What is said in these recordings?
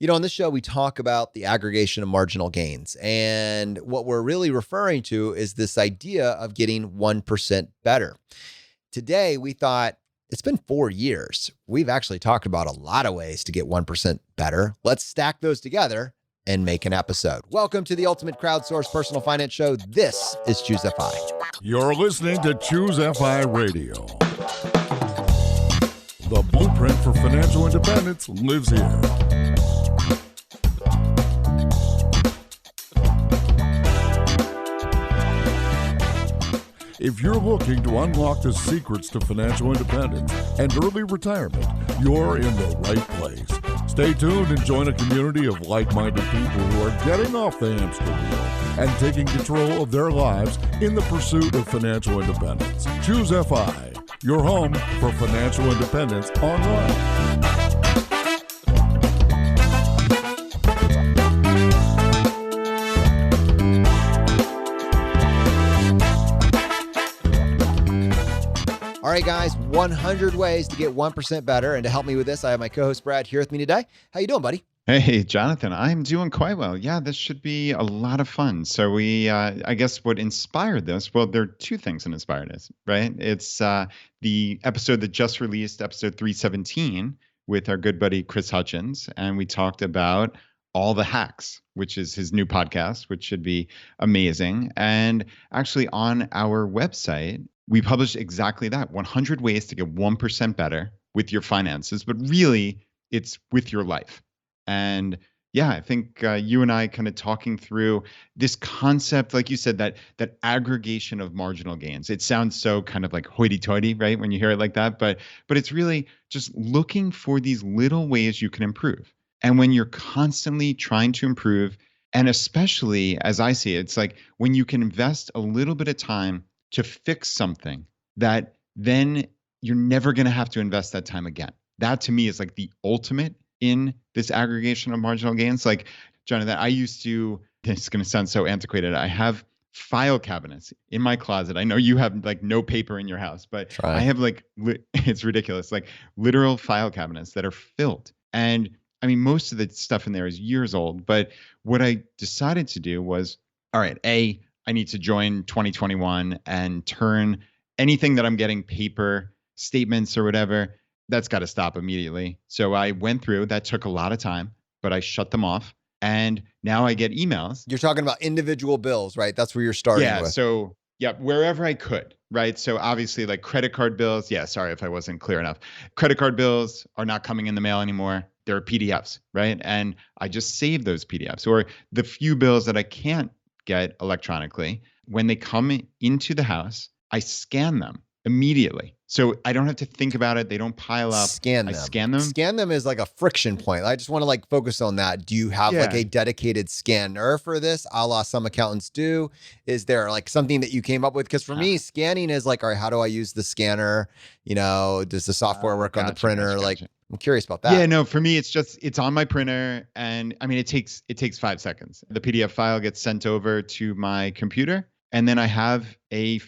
On this show, we talk about the aggregation of marginal gains. And what we're really referring to is this idea of getting 1% better. Today, we thought it's been 4 years. We've actually talked about a lot of ways to get 1% better. Let's stack those together and make an episode. Welcome to the Ultimate Crowdsourced Personal Finance Show. This is ChooseFI. You're listening to ChooseFI Radio. The blueprint for financial independence lives here. If you're looking to unlock the secrets to financial independence and early retirement, you're in the right place. Stay tuned and join a community of like-minded people who are getting off the hamster wheel and taking control of their lives in the pursuit of financial independence. ChooseFI, your home for financial independence online. All right, guys, 100 ways to get 1% better. And to help me with this, I have my co-host Brad here with me today. How you doing, buddy? Hey, Jonathan, I'm doing quite well. Yeah, this should be a lot of fun. So I guess what inspired this, well, there are two things that inspired us, right? It's the episode that just released, episode 317, with our good buddy Chris Hutchins. And we talked about All the Hacks, which is his new podcast, which should be amazing. And actually on our website, we published exactly that, 100 ways to get 1% better with your finances, but really it's with your life. And yeah, I think you and I kind of talking through this concept, like you said, that aggregation of marginal gains. It sounds so kind of like hoity-toity, right, when you hear it like that, but it's really just looking for these little ways you can improve. And when you're constantly trying to improve, and especially as I see it, it's like when you can invest a little bit of time to fix something that then you're never going to have to invest that time again. That to me is like the ultimate in this aggregation of marginal gains. Like, Jonathan, I used to, this is going to sound so antiquated, I have file cabinets in my closet. I know you have like no paper in your house, but I have like, it's ridiculous, like literal file cabinets that are filled. And I mean, most of the stuff in there is years old, but what I decided to do was, all right, I need to join 2021 and turn anything that I'm getting paper statements or whatever, that's got to stop immediately. So I went through, that took a lot of time, but I shut them off. And now I get emails. You're talking about individual bills, right? That's where you're starting with. Yeah. So yeah, wherever I could, right? So obviously like credit card bills. Yeah. Sorry if I wasn't clear enough. Credit card bills are not coming in the mail anymore. They're PDFs, right? And I just save those PDFs, or the few bills that I can't get electronically, when they come into the house, I scan them immediately. So I don't have to think about it. They don't pile up. Scan them. I scan them. Scan them is like a friction point. I just want to like focus on that. Do you have like a dedicated scanner for this, a la some accountants do? Is there like something that you came up with? Because for me, scanning is like, all right, how do I use the scanner? Does the software work on the printer? Gotcha. I'm curious about that. Yeah, no, for me, it's on my printer. And I mean, it takes 5 seconds. The PDF file gets sent over to my computer. And then I have a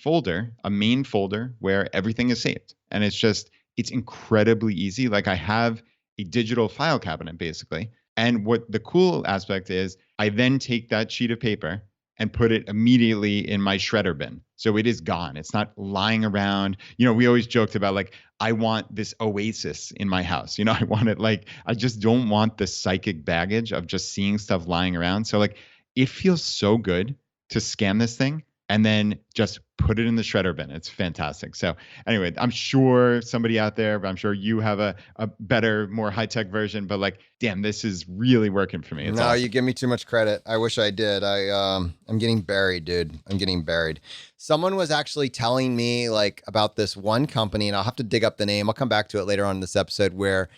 main folder where everything is saved. And it's incredibly easy. Like I have a digital file cabinet basically. And what the cool aspect is, I then take that sheet of paper and put it immediately in my shredder bin. So it is gone. It's not lying around. We always joked about like, I want this oasis in my house. I want it like, I just don't want the psychic baggage of just seeing stuff lying around. So like, it feels so good to scan this thing and then just put it in the shredder bin. It's fantastic. So anyway, I'm sure somebody out there, but I'm sure you have a better, more high-tech version, but like, damn, this is really working for me. It's awesome. You give me too much credit. I wish I did. I'm getting buried, dude. I'm getting buried. Someone was actually telling me like about this one company, and I'll have to dig up the name. I'll come back to it later on in this episode, where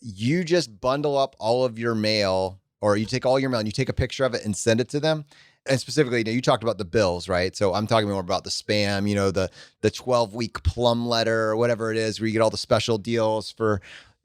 you just bundle up all of your mail, or you take all your mail and you take a picture of it and send it to them. And specifically, you talked about the bills, right? So I'm talking more about the spam, the 12-week plum letter or whatever it is, where you get all the special deals for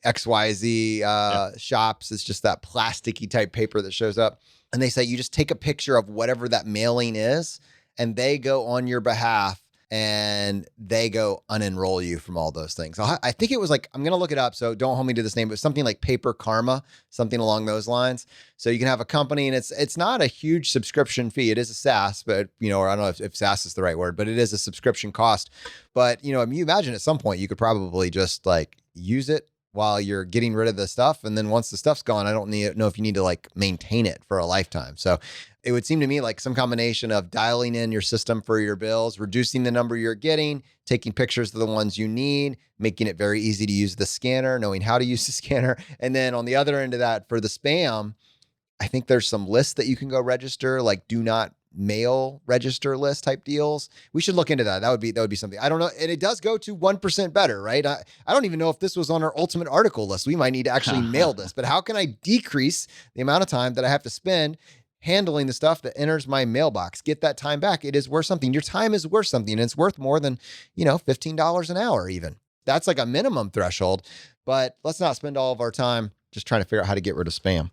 XYZ shops. It's just that plasticky type paper that shows up. And they say you just take a picture of whatever that mailing is, and they go on your behalf and they go unenroll you from all those things. I think it was like, I'm going to look it up, so don't hold me to this name, but something like Paper Karma, something along those lines. So you can have a company, and it's not a huge subscription fee. It is a SaaS, but or I don't know if SaaS is the right word, but it is a subscription cost. But I mean, you imagine at some point you could probably just like use it while you're getting rid of the stuff. And then once the stuff's gone, I don't know if you need to like maintain it for a lifetime. So it would seem to me like some combination of dialing in your system for your bills, reducing the number you're getting, taking pictures of the ones you need, making it very easy to use the scanner, knowing how to use the scanner. And then on the other end of that, for the spam, I think there's some lists that you can go register, like do not mail register list type deals. We should look into that. That would be something. I don't know. And it does go to 1% better, right? I don't even know if this was on our ultimate article list. We might need to actually mail this, but how can I decrease the amount of time that I have to spend handling the stuff that enters my mailbox? Get that time back. It is worth something. Your time is worth something. And it's worth more than, $15 an hour even. That's like a minimum threshold, but let's not spend all of our time just trying to figure out how to get rid of spam.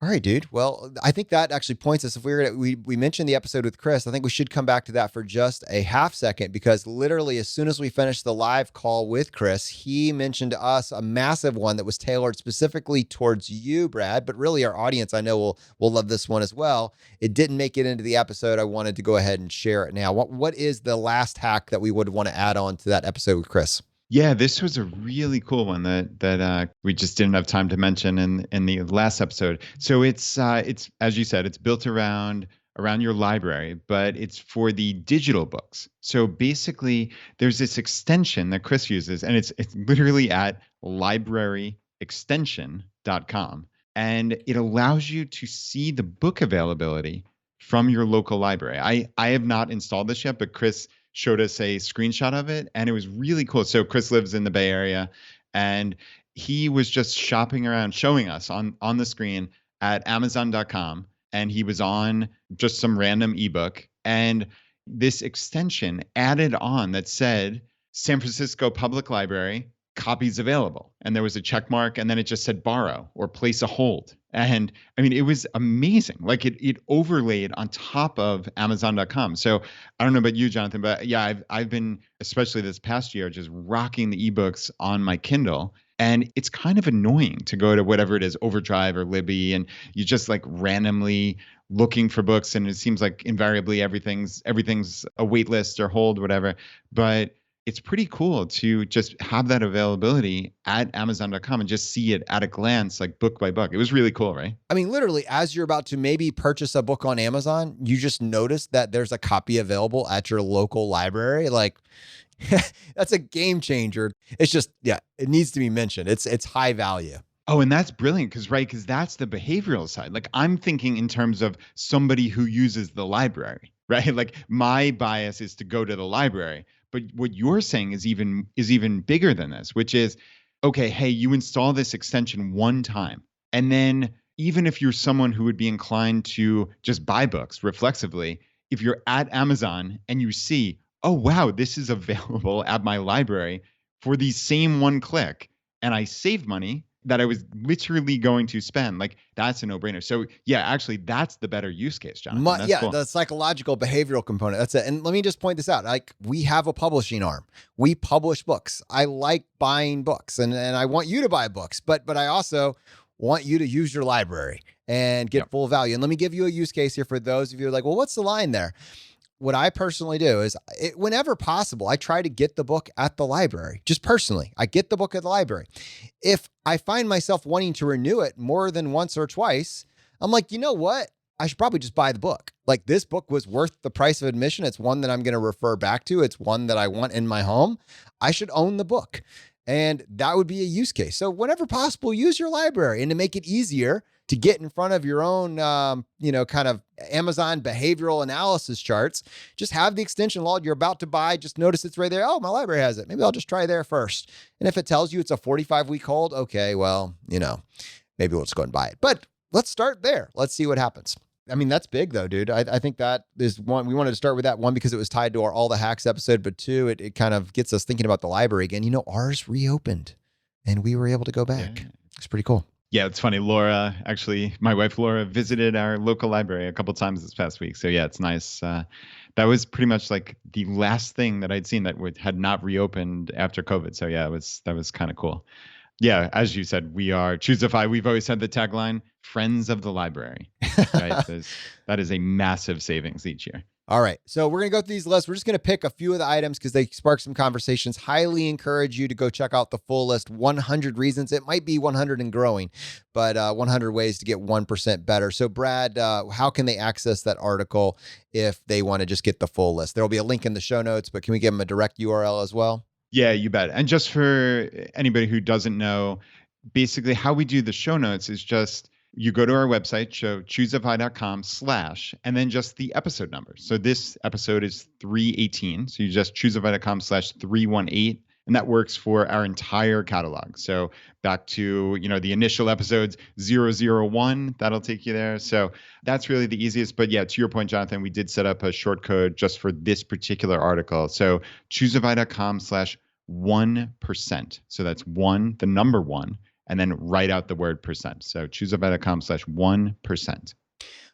All right, dude. Well, I think that actually points us, if we mentioned the episode with Chris, I think we should come back to that for just a half second, because literally as soon as we finished the live call with Chris, he mentioned to us a massive one that was tailored specifically towards you, Brad, but really our audience, I know will love this one as well. It didn't make it into the episode. I wanted to go ahead and share it now. What is the last hack that we would want to add on to that episode with Chris? Yeah, this was a really cool one that we just didn't have time to mention in the last episode. So it's as you said, it's built around your library, but it's for the digital books. So basically, there's this extension that Chris uses, and it's literally at libraryextension.com, and it allows you to see the book availability from your local library. I have not installed this yet, but Chris showed us a screenshot of it, and it was really cool. So Chris lives in the Bay Area, and he was just shopping around, showing us on the screen at Amazon.com, and he was on just some random ebook, and this extension added on that said San Francisco Public Library, copies available. And there was a check mark, and then it just said borrow or place a hold. And I mean, it was amazing. Like it overlaid on top of Amazon.com. So I don't know about you, Jonathan, but yeah, I've been, especially this past year, just rocking the ebooks on my Kindle. And it's kind of annoying to go to whatever it is, Overdrive or Libby, and you just like randomly looking for books, and it seems like invariably everything's a wait list or hold, whatever. But it's pretty cool to just have that availability at Amazon.com and just see it at a glance, like book by book. It was really cool, right? I mean, literally, as you're about to maybe purchase a book on Amazon, you just notice that there's a copy available at your local library. Like, that's a game changer. It's just, yeah, it needs to be mentioned. It's high value. Oh, and that's brilliant because that's the behavioral side. Like I'm thinking in terms of somebody who uses the library, right? Like my bias is to go to the library. But what you're saying is even bigger than this, which is, okay, hey, you install this extension one time. And then even if you're someone who would be inclined to just buy books reflexively, if you're at Amazon and you see, oh, wow, this is available at my library for the same one click, and I saved money that I was literally going to spend, like that's a no-brainer. So yeah, actually that's the better use case, Jonathan. That's cool. The psychological behavioral component. That's it. And let me just point this out. Like we have a publishing arm. We publish books. I like buying books and I want you to buy books, but I also want you to use your library and get full value. And let me give you a use case here for those of you who are like, well, what's the line there? What I personally do is whenever possible, I try to get the book at the library. Just personally, I get the book at the library. If I find myself wanting to renew it more than once or twice, I'm like, you know what? I should probably just buy the book. Like this book was worth the price of admission. It's one that I'm going to refer back to. It's one that I want in my home. I should own the book. And that would be a use case. So whenever possible, use your library. And to make it easier to get in front of your own, kind of Amazon behavioral analysis charts, just have the extension logged you're about to buy. Just notice it's right there. Oh, my library has it. Maybe I'll just try there first. And if it tells you it's a 45-week hold, okay, well, maybe we'll just go and buy it. But let's start there. Let's see what happens. I mean, that's big though, dude. I think that is one. We wanted to start with that one because it was tied to our All the Hacks episode, but two, it kind of gets us thinking about the library again. Ours reopened and we were able to go back. Yeah. It's pretty cool. Yeah, it's funny. Laura, actually, my wife Laura visited our local library a couple of times this past week. So yeah, it's nice that was pretty much like the last thing that I'd seen that had not reopened after COVID. So yeah, that was kind of cool. Yeah, as you said, we are ChooseFI. We've always had the tagline, "Friends of the Library." Right? That is a massive savings each year. All right. So we're going to go through these lists. We're just going to pick a few of the items because they spark some conversations. Highly encourage you to go check out the full list, 100 reasons. It might be 100 and growing, but 100 ways to get 1% better. So Brad, how can they access that article if they want to just get the full list? There'll be a link in the show notes, but can we give them a direct URL as well? Yeah, you bet. And just for anybody who doesn't know, basically how we do the show notes is just you go to our website, choosefi.com/ and then just the episode number. So this episode is 318. So you just choosefi.com/318. And that works for our entire catalog. So back to, the initial episodes 001, that'll take you there. So that's really the easiest. But yeah, to your point, Jonathan, we did set up a short code just for this particular article. So choosefi.com/1%. So that's one, the number one, and then write out the word percent. So choosefi.com/1%.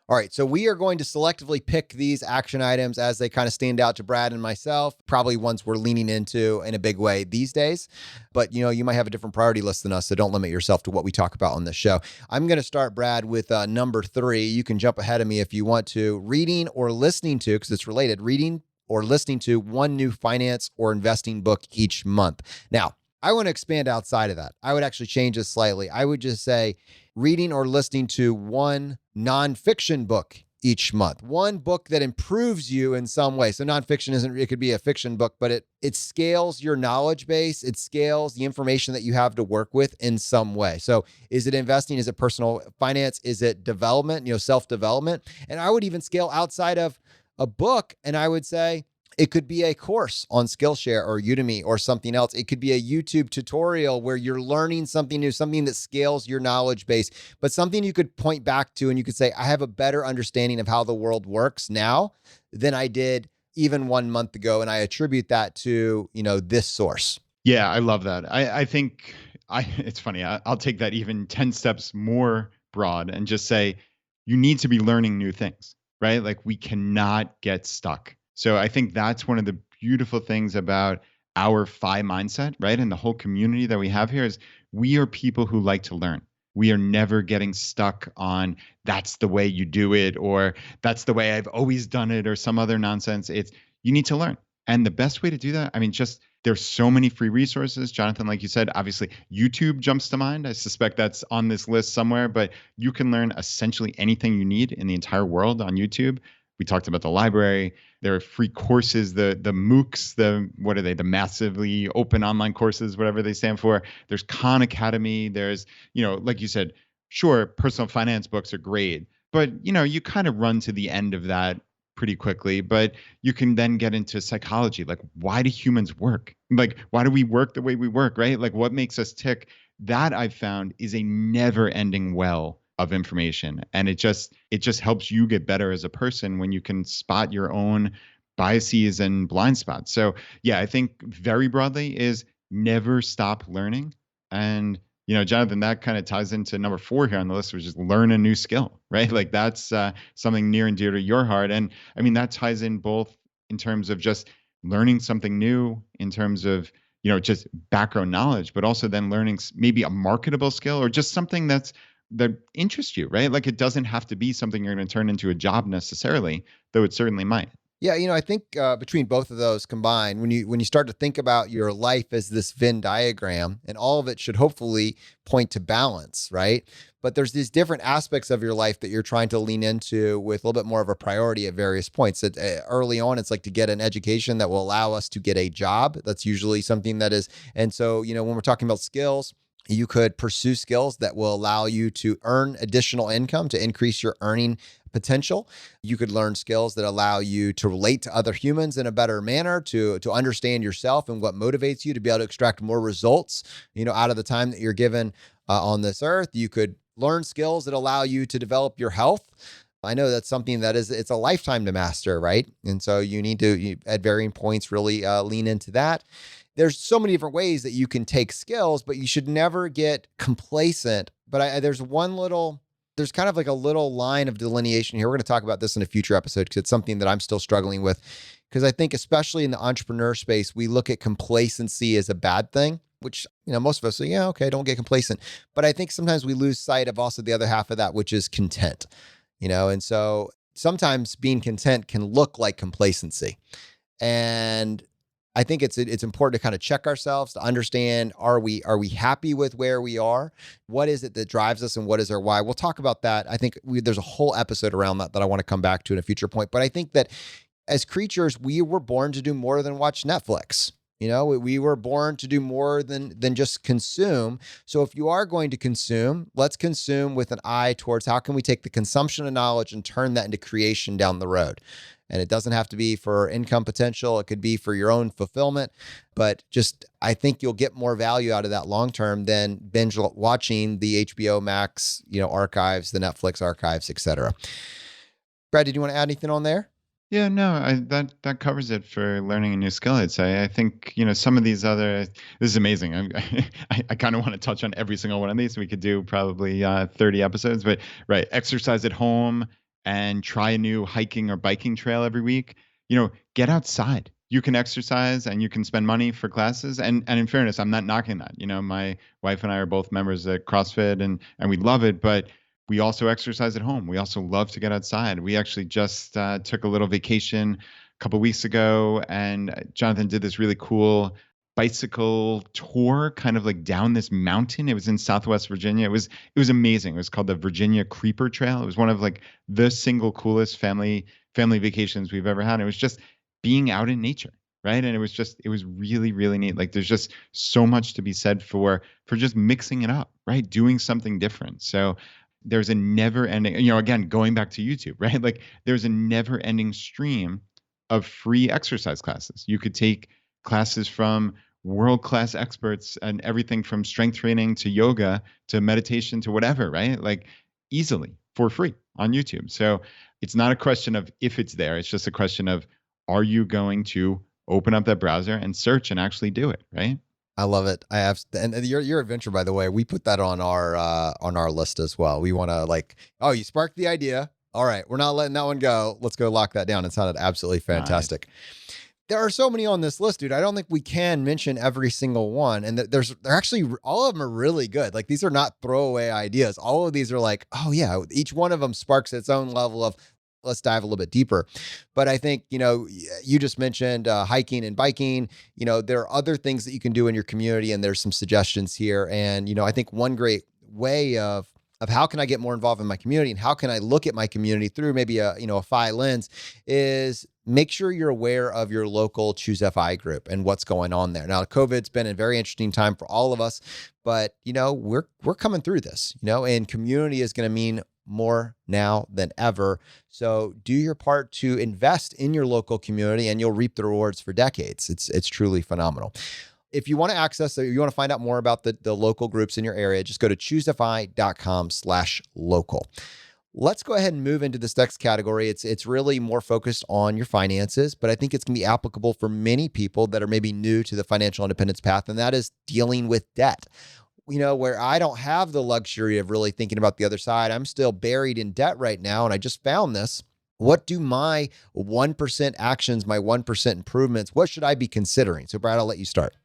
All right, so we are going to selectively pick these action items as they kind of stand out to Brad and myself, probably ones we're leaning into in a big way these days. But, you might have a different priority list than us, so don't limit yourself to what we talk about on this show. I'm going to start, Brad, with number 3. You can jump ahead of me if you want to. Reading or listening to, because it's related, reading or listening to one new finance or investing book each month. Now, I want to expand outside of that. I would actually change this slightly. I would just say reading or listening to one nonfiction book each month, one book that improves you in some way. So nonfiction it could be a fiction book, but it scales your knowledge base. It scales the information that you have to work with in some way. So is it investing? Is it personal finance? Is it development, self-development? And I would even scale outside of a book. And I would say, it could be a course on Skillshare or Udemy or something else. It could be a YouTube tutorial where you're learning something new, something that scales your knowledge base, but something you could point back to and you could say, I have a better understanding of how the world works now than I did even 1 month ago. And I attribute that to, this source. Yeah, I love that. I think it's funny. I'll take that even 10 steps more broad and just say, you need to be learning new things, right? Like we cannot get stuck. So I think that's one of the beautiful things about our FI mindset, right? And the whole community that we have here is we are people who like to learn. We are never getting stuck on that's the way you do it or that's the way I've always done it or some other nonsense. It's you need to learn. And the best way to do that, there's so many free resources. Jonathan, like you said, obviously YouTube jumps to mind. I suspect that's on this list somewhere, but you can learn essentially anything you need in the entire world on YouTube. We talked about the library. There are free courses, the MOOCs, the massively open online courses, whatever they stand for. There's Khan Academy. There's, like you said, sure, personal finance books are great, but, you kind of run to the end of that pretty quickly. But you can then get into psychology. Like, why do humans work? Like, why do we work the way we work, right? Like, what makes us tick? That I've found is a never-ending well of information. And it just helps you get better as a person when you can spot your own biases and blind spots. So yeah, I think very broadly is never stop learning. And, Jonathan, that kind of ties into number 4 here on the list, which is learn a new skill, right? Like that's something near and dear to your heart. And that ties in both in terms of just learning something new in terms of, just background knowledge, but also then learning maybe a marketable skill or just something that interests you, right? Like it doesn't have to be something you're going to turn into a job necessarily, though it certainly might. Yeah, I think between both of those combined, when you start to think about your life as this Venn diagram, and all of it should hopefully point to balance, right? But there's these different aspects of your life that you're trying to lean into with a little bit more of a priority at various points. Early on, it's like to get an education that will allow us to get a job. That's usually something that is, and so, when we're talking about skills, you could pursue skills that will allow you to earn additional income to increase your earning potential. You could learn skills that allow you to relate to other humans in a better manner, to understand yourself and what motivates you to be able to extract more results, out of the time that you're given on this earth. You could learn skills that allow you to develop your health. I know that's something it's a lifetime to master, right? And so you need to, at varying points, really lean into that. There's so many different ways that you can take skills, but you should never get complacent. But there's one little there's kind of like a little line of delineation here. We're going to talk about this in a future episode because it's something that I'm still struggling with. Because I think, especially in the entrepreneur space, we look at complacency as a bad thing, which, most of us say, yeah, okay, don't get complacent. But I think sometimes we lose sight of also the other half of that, which is content, and so sometimes being content can look like complacency. And I think it's important to kind of check ourselves to understand, are we happy with where we are? What is it that drives us and what is our why? We'll talk about that. I think there's a whole episode around that I want to come back to in a future point. But I think that as creatures, we were born to do more than watch Netflix. We were born to do more than just consume. So if you are going to consume, let's consume with an eye towards how can we take the consumption of knowledge and turn that into creation down the road. And it doesn't have to be for income potential. It could be for your own fulfillment. But I think you'll get more value out of that long term than binge watching the HBO Max, archives, the Netflix archives, et cetera. Brad, did you want to add anything on there? Yeah, no, that covers it for learning a new skill. I'd say. I think some of these other. This is amazing. I kind of want to touch on every single one of these. We could do probably 30 episodes, but right, exercise at home and try a new hiking or biking trail every week. Get outside. You can exercise and you can spend money for classes. And in fairness, I'm not knocking that. My wife and I are both members at CrossFit and we love it, but we also exercise at home. We also love to get outside. We actually just took a little vacation a couple of weeks ago, and Jonathan did this really cool bicycle tour, kind of like down this mountain. It was in Southwest Virginia. It was amazing. It was called the Virginia Creeper Trail. It was one of like the single coolest family vacations we've ever had. It was just being out in nature, right? And it was really, really neat. Like there's just so much to be said for just mixing it up, right? Doing something different. So there's a never ending, again, going back to YouTube, right? Like there's a never ending stream of free exercise classes. You could take classes from world-class experts and everything from strength training to yoga to meditation to whatever, right? Like easily for free on YouTube. So it's not a question of if it's there. It's just a question of, are you going to open up that browser and search and actually do it, right? I love it. I have, and your adventure, by the way, we put that on our list as well. We want to you sparked the idea. All right, we're not letting that one go. Let's go lock that down. It sounded absolutely fantastic. Nice. There are so many on this list, dude. I don't think we can mention every single one. And they're actually, all of them are really good. Like these are not throwaway ideas. All of these are like, oh yeah, each one of them sparks its own level of, let's dive a little bit deeper. But I think, you just mentioned hiking and biking. There are other things that you can do in your community, and there's some suggestions here. And, I think one great way of how can I get more involved in my community and how can I look at my community through maybe a FI lens is make sure you're aware of your local ChooseFI group and what's going on there. Now, COVID's been a very interesting time for all of us, but, we're coming through this, and community is going to mean more now than ever. So do your part to invest in your local community and you'll reap the rewards for decades. It's truly phenomenal. If you want to access or you want to find out more about the local groups in your area, just go to choosefi.com/local. Let's go ahead and move into this next category. It's really more focused on your finances, but I think it's going to be applicable for many people that are maybe new to the financial independence path, and that is dealing with debt. Where I don't have the luxury of really thinking about the other side. I'm still buried in debt right now. And I just found this. What do my 1% actions, my 1% improvements, what should I be considering? So Brad, I'll let you start.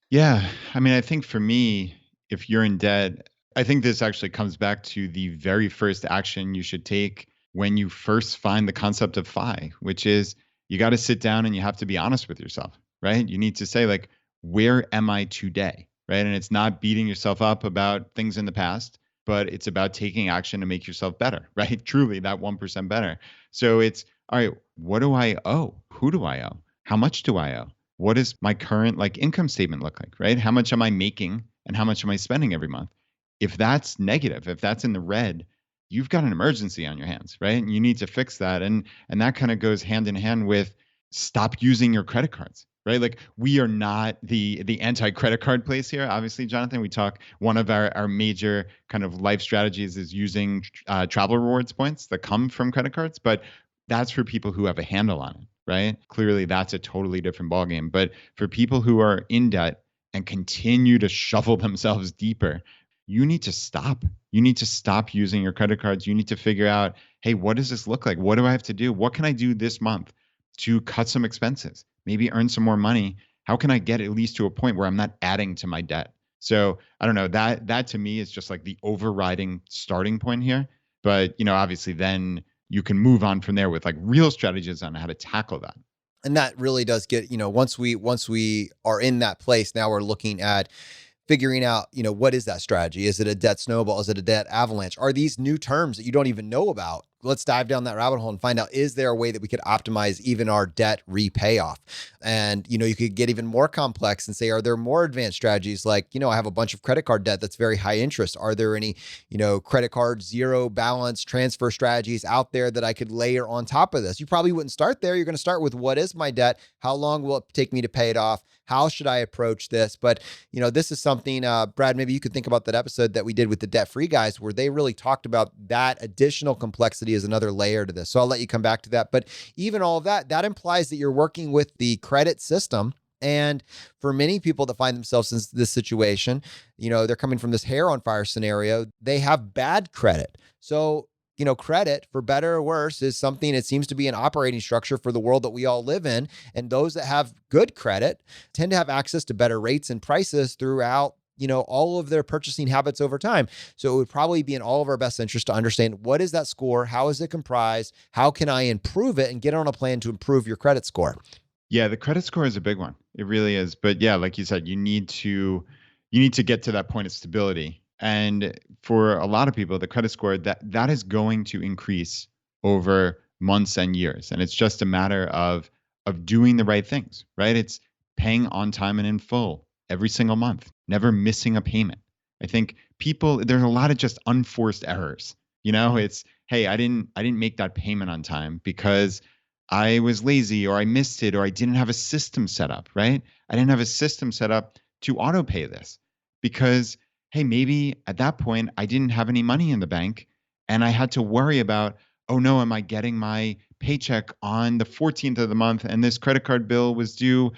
Yeah. I mean, I think for me, if you're in debt, I think this actually comes back to the very first action you should take when you first find the concept of FI, which is you got to sit down and you have to be honest with yourself, right? You need to say like, where am I today? Right. And it's not beating yourself up about things in the past, but it's about taking action to make yourself better, right? Truly that 1% better. So it's, all right, what do I owe? Who do I owe? How much do I owe? What does my current income statement look like, right? How much am I making and how much am I spending every month? If that's negative, if that's in the red, you've got an emergency on your hands, right? And you need to fix that. And that kind of goes hand in hand with stop using your credit cards. Right? Like we are not the anti-credit card place here. Obviously, Jonathan, we talk, one of our major kind of life strategies is using travel rewards points that come from credit cards, but that's for people who have a handle on it, right? Clearly, that's a totally different ballgame. But for people who are in debt and continue to shovel themselves deeper, you need to stop. You need to stop using your credit cards. You need to figure out, hey, what does this look like? What do I have to do? What can I do this month to cut some expenses? Maybe earn some more money. How can I get at least to a point where I'm not adding to my debt? So I don't know, that to me is just like the overriding starting point here. But obviously then you can move on from there with like real strategies on how to tackle that. And that really does get, once we are in that place, now we're looking at figuring out, what is that strategy? Is it a debt snowball? Is it a debt avalanche? Are these new terms that you don't even know about? Let's dive down that rabbit hole and find out, is there a way that we could optimize even our debt repayoff? And, you could get even more complex and say, are there more advanced strategies? Like, I have a bunch of credit card debt that's very high interest. Are there any, credit card zero balance transfer strategies out there that I could layer on top of this? You probably wouldn't start there. You're going to start with, what is my debt? How long will it take me to pay it off? How should I approach this? But, this is something, Brad, maybe you could think about that episode that we did with the debt-free guys, where they really talked about that additional complexity as another layer to this. So I'll let you come back to that. But even all of that implies that you're working with the credit system. And for many people that find themselves in this situation, they're coming from this hair on fire scenario, they have bad credit. So credit, for better or worse, is something, it seems to be an operating structure for the world that we all live in. And those that have good credit tend to have access to better rates and prices throughout, all of their purchasing habits over time. So it would probably be in all of our best interest to understand, what is that score? How is it comprised? How can I improve it, and get on a plan to improve your credit score? Yeah, the credit score is a big one. It really is. But yeah, like you said, you need to get to that point of stability. And for a lot of people, the credit score, that is going to increase over months and years. And it's just a matter of doing the right things, right? It's paying on time and in full every single month, never missing a payment. I think there's a lot of just unforced errors. It's, hey, I didn't make that payment on time because I was lazy, or I missed it, or I didn't have a system set up, right? I didn't have a system set up to auto pay this because, hey, maybe at that point I didn't have any money in the bank and I had to worry about, oh no, am I getting my paycheck on the 14th of the month and this credit card bill was due,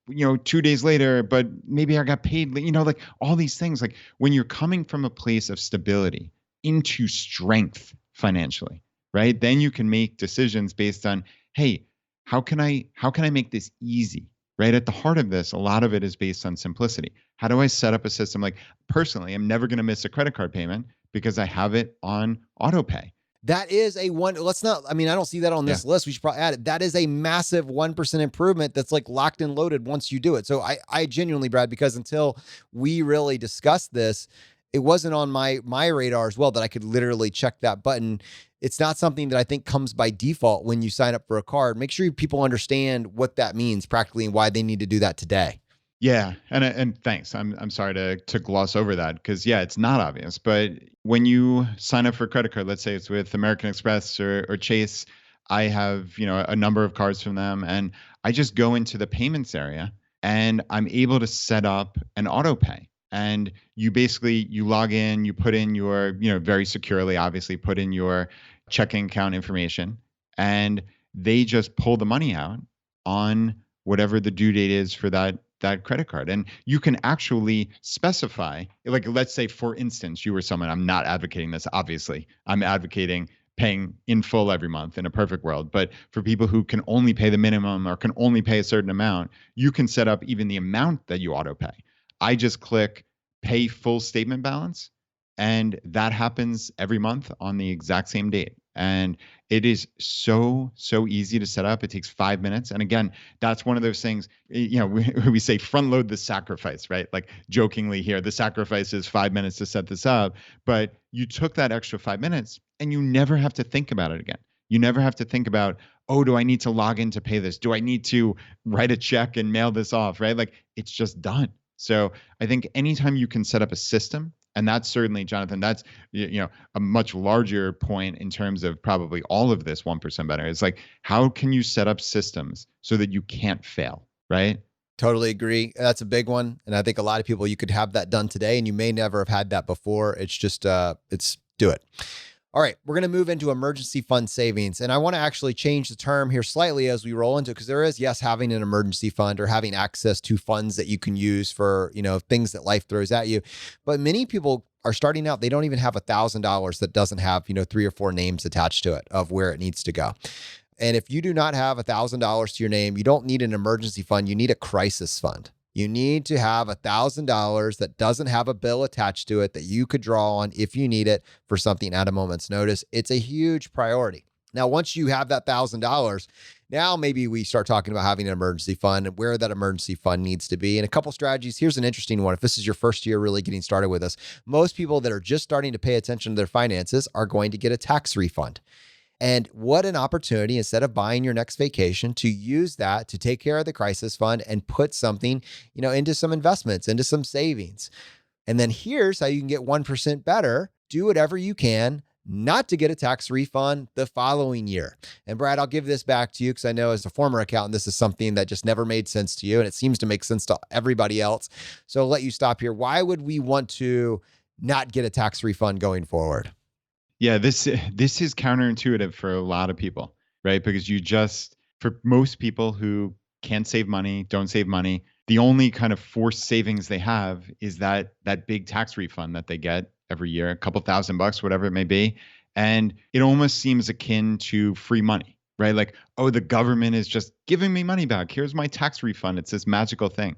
2 days later, but maybe I got paid, like all these things. Like when you're coming from a place of stability into strength financially, right? Then you can make decisions based on, hey, how can I make this easy? Right? At the heart of this, a lot of it is based on simplicity. How do I set up a system? Like personally, I'm never going to miss a credit card payment because I have it on auto pay. That is I don't see that on this list. We should probably add it. That is a massive 1% improvement that's like locked and loaded once you do it. So I genuinely, Brad, because until we really discussed this, it wasn't on my radar as well that I could literally check that button. It's not something that I think comes by default when you sign up for a card. Make sure people understand what that means practically and why they need to do that today. Yeah, and thanks. I'm sorry to gloss over that because it's not obvious. But when you sign up for a credit card, let's say it's with American Express or Chase, I have a number of cards from them, and I just go into the payments area and I'm able to set up an auto pay. And you log in, you put in your, very securely, obviously, put in your checking account information, and they just pull the money out on whatever the due date is for that credit card. And you can actually specify, like, let's say, for instance, you were someone, I'm not advocating this, obviously. I'm advocating paying in full every month in a perfect world. But for people who can only pay the minimum or can only pay a certain amount, you can set up even the amount that you auto pay. I just click pay full statement balance, and that happens every month on the exact same date. And it is so easy to set up. It takes 5 minutes. And again, that's one of those things, we say front load the sacrifice, right? Like jokingly here, the sacrifice is 5 minutes to set this up, but you took that extra 5 minutes and you never have to think about it again. You never have to think about, oh, do I need to log in to pay this? Do I need to write a check and mail this off, right? Like it's just done. So I think anytime you can set up a system, and that's certainly, Jonathan, that's a much larger point in terms of probably all of this 1% better. It's like, how can you set up systems so that you can't fail, right? Totally agree. That's a big one. And I think a lot of people, you could have that done today and you may never have had that before. It's just, do it. All right, we're going to move into emergency fund savings. And I want to actually change the term here slightly as we roll into it, because there is, yes, having an emergency fund or having access to funds that you can use for, things that life throws at you. But many people are starting out, they don't even have $1,000 that doesn't have, 3 or 4 names attached to it of where it needs to go. And if you do not have $1,000 to your name, you don't need an emergency fund. You need a crisis fund. You need to have $1,000 that doesn't have a bill attached to it that you could draw on if you need it for something at a moment's notice. It's a huge priority. Now, once you have that $1,000, now maybe we start talking about having an emergency fund and where that emergency fund needs to be. And a couple strategies. Here's an interesting one. If this is your first year really getting started with us, most people that are just starting to pay attention to their finances are going to get a tax refund. And what an opportunity, instead of buying your next vacation, to use that to take care of the crisis fund and put something, into some investments, into some savings. And then here's how you can get 1% better. Do whatever you can not to get a tax refund the following year. And Brad, I'll give this back to you because I know as a former accountant, this is something that just never made sense to you. And it seems to make sense to everybody else. So I'll let you stop here. Why would we want to not get a tax refund going forward? Yeah, this is counterintuitive for a lot of people, right? Because for most people who can't save money, don't save money, the only kind of forced savings they have is that big tax refund that they get every year, a couple $1,000, whatever it may be. And it almost seems akin to free money, right? Like, oh, the government is just giving me money back. Here's my tax refund. It's this magical thing.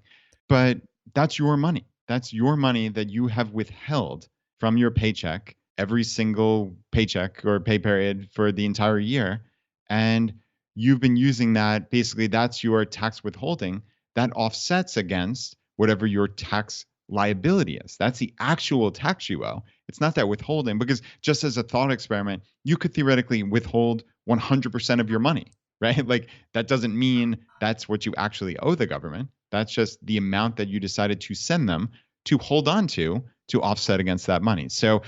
But that's your money. That's your money that you have withheld from your paycheck every single paycheck or pay period for the entire year. And you've been using that. Basically, that's your tax withholding that offsets against whatever your tax liability is. That's the actual tax you owe. It's not that withholding, because just as a thought experiment, you could theoretically withhold 100% of your money, right? Like, that doesn't mean that's what you actually owe the government. That's just the amount that you decided to send them to hold on to offset against that money. So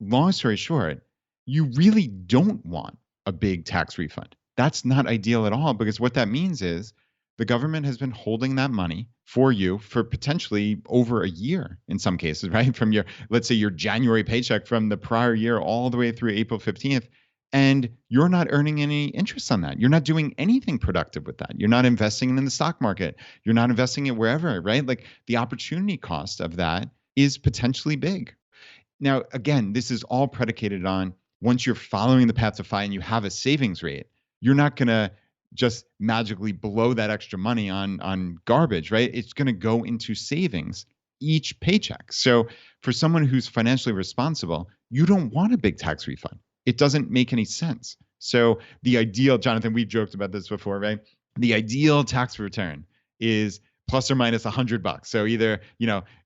long story short, you really don't want a big tax refund. That's not ideal at all, because what that means is the government has been holding that money for you for potentially over a year in some cases, right? From let's say your January paycheck from the prior year all the way through April 15th. And you're not earning any interest on that. You're not doing anything productive with that. You're not investing in the stock market. You're not investing it wherever, right? Like, the opportunity cost of that is potentially big. Now, again, this is all predicated on once you're following the path to FI and you have a savings rate, you're not going to just magically blow that extra money on garbage, right? It's going to go into savings each paycheck. So for someone who's financially responsible, you don't want a big tax refund. It doesn't make any sense. So the ideal, Jonathan, we've joked about this before, right? The ideal tax return is plus or minus $100. So either,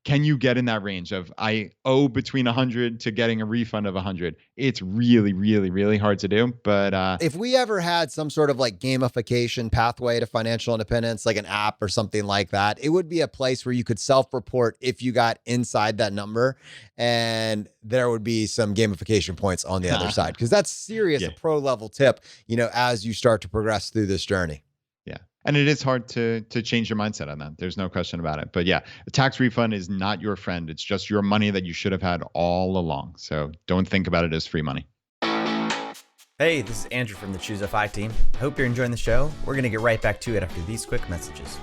can you get in that range of I owe between 100 to getting a refund of 100? It's really, really, really hard to do. But if we ever had some sort of like gamification pathway to financial independence, like an app or something like that, it would be a place where you could self-report if you got inside that number, and there would be some gamification points on the other side, because that's serious, a pro level tip, as you start to progress through this journey. Yeah. And it is hard to change your mindset on that. There's no question about it. But yeah, a tax refund is not your friend. It's just your money that you should have had all along. So don't think about it as free money. Hey, this is Andrew from the ChooseFI team. I hope you're enjoying the show. We're going to get right back to it after these quick messages.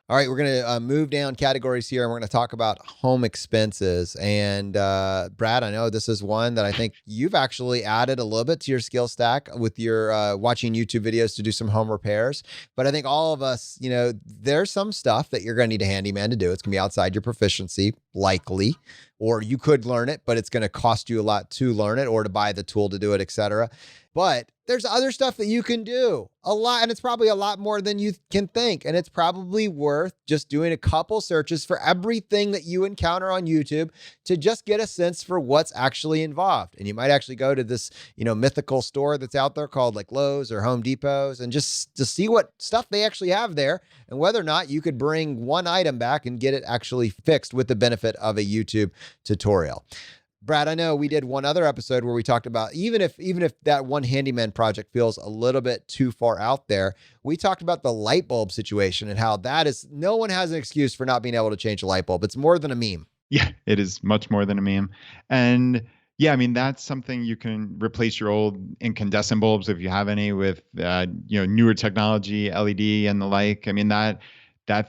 All right, we're going to move down categories here, and we're going to talk about home expenses. And Brad, I know this is one that I think you've actually added a little bit to your skill stack with your watching YouTube videos to do some home repairs. But I think all of us, there's some stuff that you're going to need a handyman to do. It's going to be outside your proficiency, likely, or you could learn it, but it's going to cost you a lot to learn it or to buy the tool to do it, etc. But there's other stuff that you can do a lot, and it's probably a lot more than you can think. And it's probably worth just doing a couple searches for everything that you encounter on YouTube to just get a sense for what's actually involved. And you might actually go to this, mythical store that's out there called like Lowe's or Home Depot's, and just to see what stuff they actually have there and whether or not you could bring one item back and get it actually fixed with the benefit of a YouTube tutorial. Brad, I know we did one other episode where we talked about even if that one handyman project feels a little bit too far out there, we talked about the light bulb situation and how that is, no one has an excuse for not being able to change a light bulb. It's more than a meme. Yeah, it is much more than a meme. And yeah, I mean, that's something you can replace your old incandescent bulbs if you have any with newer technology, LED and the like. I mean, that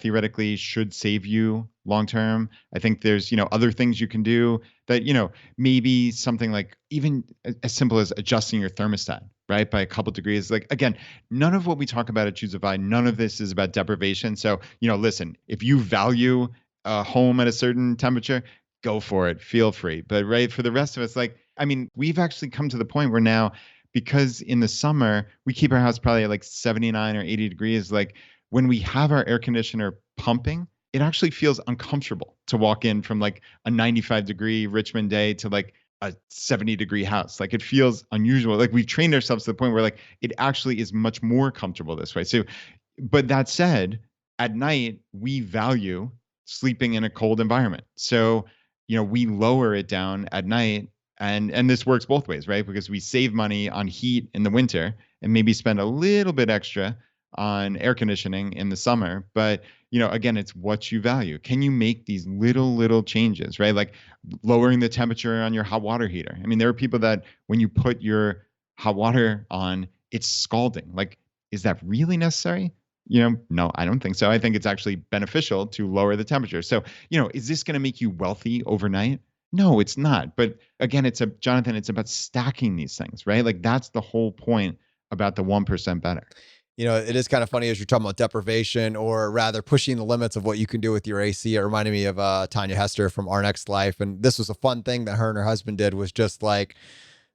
theoretically should save you long term. I think there's, other things you can do that, maybe something like even as simple as adjusting your thermostat, right? By a couple degrees. Like again, none of what we talk about at ChooseFI, none of this is about deprivation. So, listen, if you value home at a certain temperature, go for it. Feel free. But right for the rest of us, like, I mean, we've actually come to the point where now, because in the summer, we keep our house probably at like 79 or 80 degrees. Like when we have our air conditioner pumping, it actually feels uncomfortable to walk in from like a 95-degree Richmond day to like a 70-degree house. Like it feels unusual. Like we've trained ourselves to the point where like it actually is much more comfortable this way. So, but that said, at night, we value sleeping in a cold environment. So, we lower it down at night, and this works both ways, right? Because we save money on heat in the winter and maybe spend a little bit extra on air conditioning in the summer. But, again, it's what you value. Can you make these little changes, right? Like lowering the temperature on your hot water heater. I mean, there are people that when you put your hot water on, it's scalding. Like, is that really necessary? No, I don't think so. I think it's actually beneficial to lower the temperature. So, is this going to make you wealthy overnight? No, it's not. But again, Jonathan, it's about stacking these things, right? Like that's the whole point about the 1% better. It is kind of funny as you're talking about deprivation, or rather pushing the limits of what you can do with your AC. It reminded me of Tanya Hester from Our Next Life. And this was a fun thing that her and her husband did, was just like,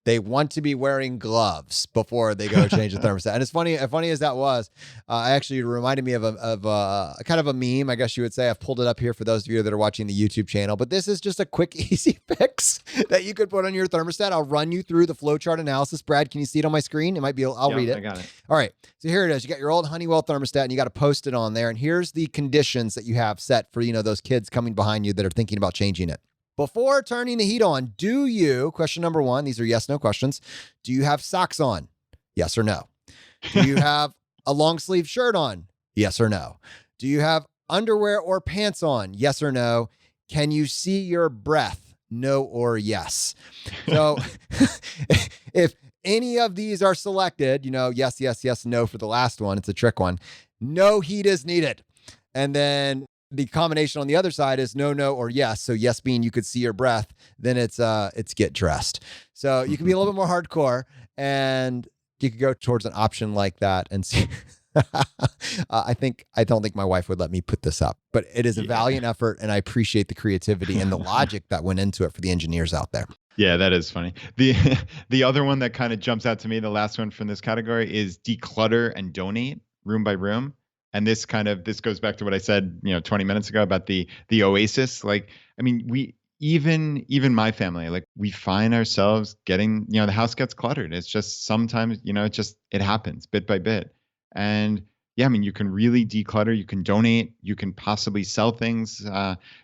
they want to be wearing gloves before they go change the thermostat. And it's funny as that was, actually reminded me of a kind of a meme, I guess you would say. I've pulled it up here for those of you that are watching the YouTube channel, but this is just a quick, easy fix that you could put on your thermostat. I'll run you through the flowchart analysis. Brad, can you see it on my screen? It might be, I'll read it. I got it. All right. So here it is. You got your old Honeywell thermostat and you got to post it on there. And here's the conditions that you have set for, those kids coming behind you that are thinking about changing it. Before turning the heat on, question number 1, these are yes, no questions. Do you have socks on? Yes or no? Do you have a long sleeve shirt on? Yes or no? Do you have underwear or pants on? Yes or no? Can you see your breath? No or yes. So if any of these are selected, yes, no for the last one. It's a trick one. No heat is needed. And then the combination on the other side is no, or yes. So yes being you could see your breath, then it's get dressed. So you can be a little bit more hardcore, and you could go towards an option like that and see. I don't think my wife would let me put this up, but it is a valiant effort, and I appreciate the creativity and the logic that went into it for the engineers out there. Yeah, that is funny. The other one that kind of jumps out to me, the last one from this category, is declutter and donate room by room. And this goes back to what I said, 20 minutes ago about the oasis. Like, I mean, even my family, like we find ourselves getting, the house gets cluttered. It's just sometimes, it happens bit by bit. And yeah, I mean, you can really declutter, you can donate, you can possibly sell things.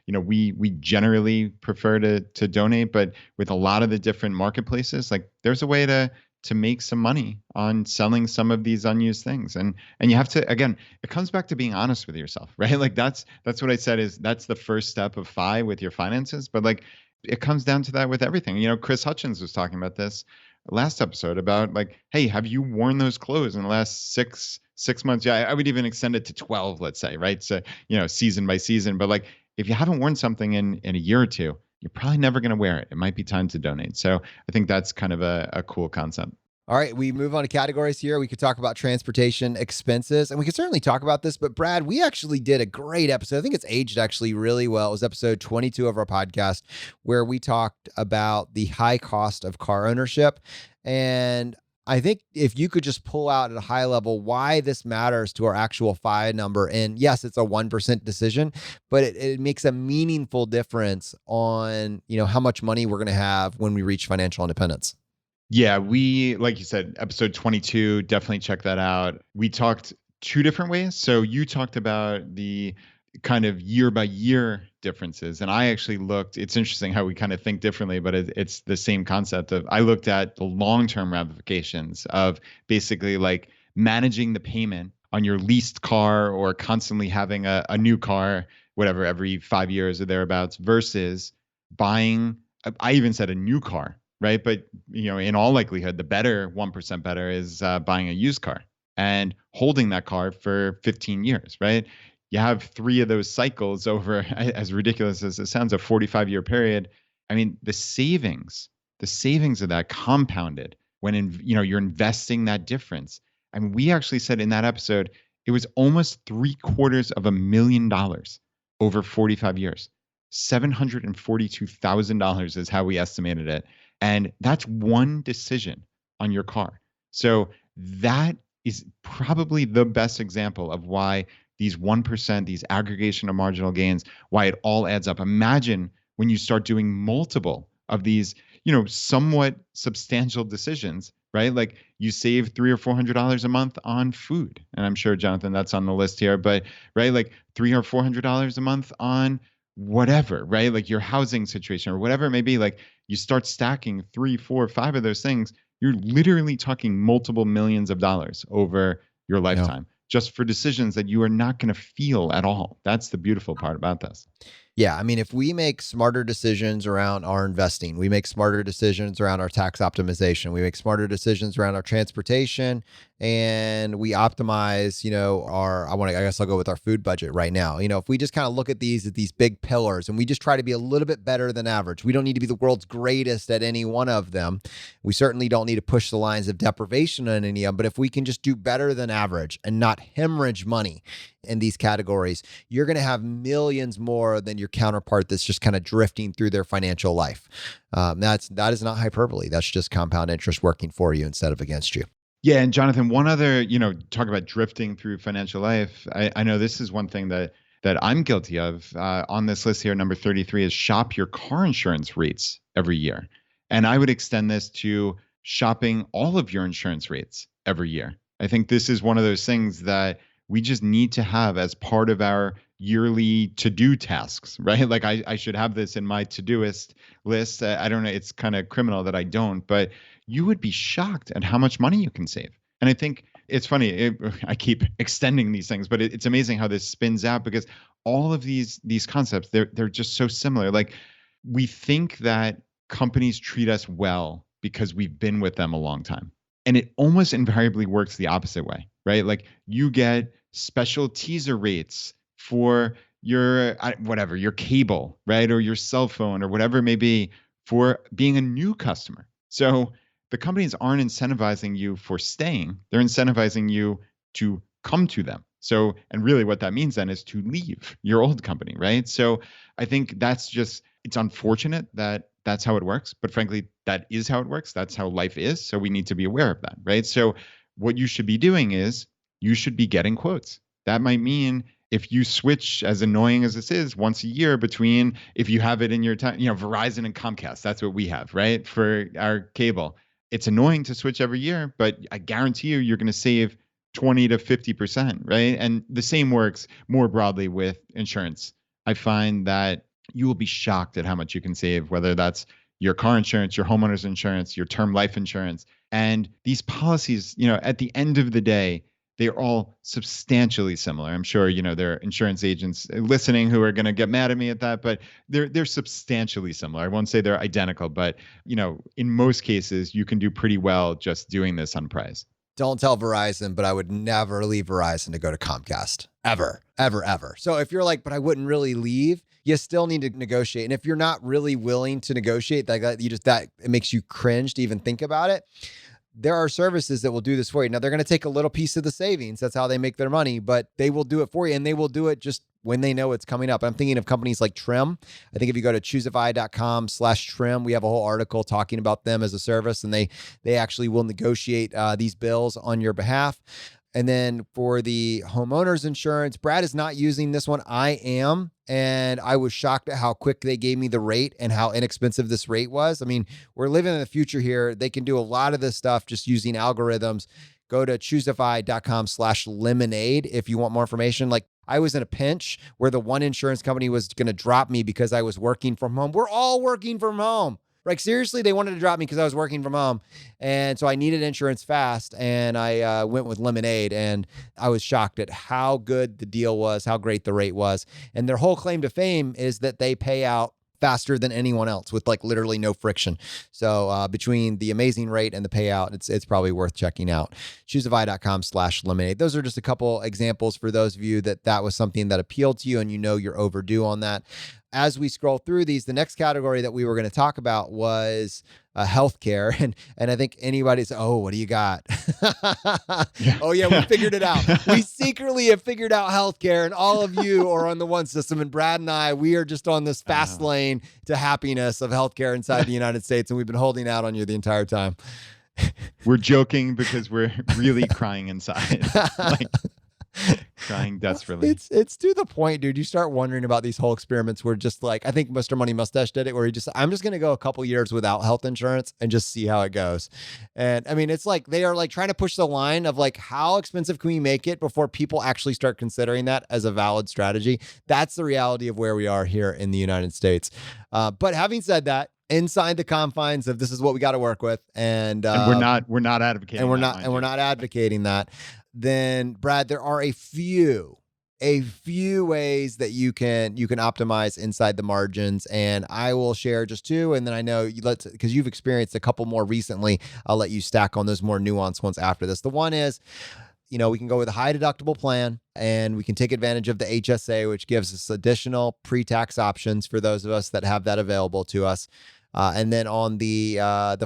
We generally prefer to donate, but with a lot of the different marketplaces, like there's a way to make some money on selling some of these unused things. And you have to, again, it comes back to being honest with yourself, right? Like that's what I said is that's the first step of FI with your finances. But like, it comes down to that with everything. Chris Hutchins was talking about this last episode about like, hey, have you worn those clothes in the last six months? Yeah, I would even extend it to 12, let's say, right? So, season by season. But like, if you haven't worn something in a year or two, you're probably never going to wear it. It might be time to donate. So I think that's kind of a cool concept. All right, we move on to categories here. We could talk about transportation expenses, and we could certainly talk about this. But Brad, we actually did a great episode. I think it's aged actually really well. It was episode 22 of our podcast, where we talked about the high cost of car ownership. And I think if you could just pull out at a high level why this matters to our actual FI number, and yes, it's a 1% decision, but it makes a meaningful difference on, how much money we're going to have when we reach financial independence. Yeah, like you said, episode 22, definitely check that out. We talked 2 different ways. So you talked about the kind of year by year differences. And I actually it's interesting how we kind of think differently, but it's the same concept of, I looked at the long-term ramifications of basically like managing the payment on your leased car or constantly having a new car whatever, every 5 years or thereabouts versus buying, I even said a new car, right? But, in all likelihood, the better 1% better is buying a used car and holding that car for 15 years, right? You have 3 of those cycles over, as ridiculous as it sounds, a 45-year period. I mean, the savings of that compounded when you're investing that difference. I mean, we actually said in that episode, it was almost $750,000 over 45 years. $742,000 is how we estimated it. And that's one decision on your car. So that is probably the best example of why these 1%, these aggregation of marginal gains, why it all adds up. Imagine when you start doing multiple of these, somewhat substantial decisions, right? Like you save $300 or $400 a month on food. And I'm sure, Jonathan, that's on the list here, but right, like $300 or $400 a month on whatever, right? Like your housing situation or whatever it may be. Like you start stacking 3, 4, 5 of those things, you're literally talking multiple millions of dollars over your lifetime, just for decisions that you are not going to feel at all. That's the beautiful part about this. Yeah. I mean, if we make smarter decisions around our investing, we make smarter decisions around our tax optimization, we make smarter decisions around our transportation, and we optimize, I guess I'll go with our food budget right now. If we just kind of look at these big pillars and we just try to be a little bit better than average, we don't need to be the world's greatest at any one of them. We certainly don't need to push the lines of deprivation on any of them, but if we can just do better than average and not hemorrhage money in these categories, you're going to have millions more than your counterpart that's just kind of drifting through their financial life. That is not hyperbole. That's just compound interest working for you instead of against you. Yeah. And Jonathan, one other, talk about drifting through financial life. I know this is one thing that I'm guilty of on this list here. Number 33 is shop your car insurance rates every year. And I would extend this to shopping all of your insurance rates every year. I think this is one of those things that we just need to have as part of our yearly to-do tasks, right? Like I should have this in my to-doist list. I don't know. It's kind of criminal that I don't, but you would be shocked at how much money you can save. And I think it's funny. I keep extending these things, but it's amazing how this spins out because all of these concepts, they're just so similar. Like we think that companies treat us well because we've been with them a long time. And it almost invariably works the opposite way, right? Like you get special teaser rates for your your cable, right? Or your cell phone or whatever it may be for being a new customer. So the companies aren't incentivizing you for staying. They're incentivizing you to come to them. So, and really what that means then is to leave your old company, right? So I think it's unfortunate that that's how it works. But frankly, that is how it works. That's how life is. So we need to be aware of that, right? So what you should be doing is you should be getting quotes. That might mean if you switch, as annoying as this is, once a year between, if you have it in your time, Verizon and Comcast, that's what we have, right? For our cable. It's annoying to switch every year, but I guarantee you're going to save 20 to 50%, right? And the same works more broadly with insurance. I find that you will be shocked at how much you can save, whether that's your car insurance, your homeowner's insurance, your term life insurance. And these policies, at the end of the day, they're all substantially similar. I'm sure, there are insurance agents listening who are going to get mad at me at that, but they're substantially similar. I won't say they're identical, but, in most cases, you can do pretty well just doing this on price. Don't tell Verizon, but I would never leave Verizon to go to Comcast. Ever, ever, ever. So if you're like, but I wouldn't really leave, you still need to negotiate. And if you're not really willing to negotiate, it makes you cringe to even think about it. There are services that will do this for you. Now, they're going to take a little piece of the savings. That's how they make their money, but they will do it for you, and they will do it just when they know it's coming up. I'm thinking of companies like Trim. I think if you go to ChooseFI.com/Trim, we have a whole article talking about them as a service, and they actually will negotiate these bills on your behalf. And then for the homeowner's insurance, Brad is not using this one. I am. And I was shocked at how quick they gave me the rate and how inexpensive this rate was. I mean, we're living in the future here. They can do a lot of this stuff just using algorithms. Go to ChooseFI.com/lemonade if you want more information. Like I was in a pinch where the one insurance company was going to drop me because I was working from home. We're all working from home. Like seriously, they wanted to drop me because I was working from home. And so I needed insurance fast. And I went with Lemonade, and I was shocked at how good the deal was, how great the rate was. And their whole claim to fame is that they pay out faster than anyone else with like literally no friction. So between the amazing rate and the payout, it's probably worth checking out. ChooseFI.com/lemonade. Those are just a couple examples for those of you that was something that appealed to you and you know you're overdue on that. As we scroll through these, the next category that we were going to talk about was healthcare. And I think anybody's, oh, what do you got? Oh, yeah, we figured it out. We secretly have figured out healthcare, and all of you are on the one system. And Brad and I, we are just on this fast lane to happiness of healthcare inside the United States. And we've been holding out on you the entire time. We're joking because we're really crying inside. Like, crying desperately. It's to the point, dude. You start wondering about these whole experiments where just like, I think Mr. Money Mustache did it, where I'm just going to go a couple years without health insurance and just see how it goes. And I mean, it's like, they are like trying to push the line of like, how expensive can we make it before people actually start considering that as a valid strategy? That's the reality of where we are here in the United States. But having said that, inside the confines of this is what we got to work with. And we're not advocating and we're not advocating that. Then Brad, there are a few ways that you can optimize inside the margins, and I will share just two, and then I know because you've experienced a couple more recently, I'll let you stack on those more nuanced ones after this. The one is, we can go with a high deductible plan, and we can take advantage of the HSA, which gives us additional pre-tax options for those of us that have that available to us. And then on the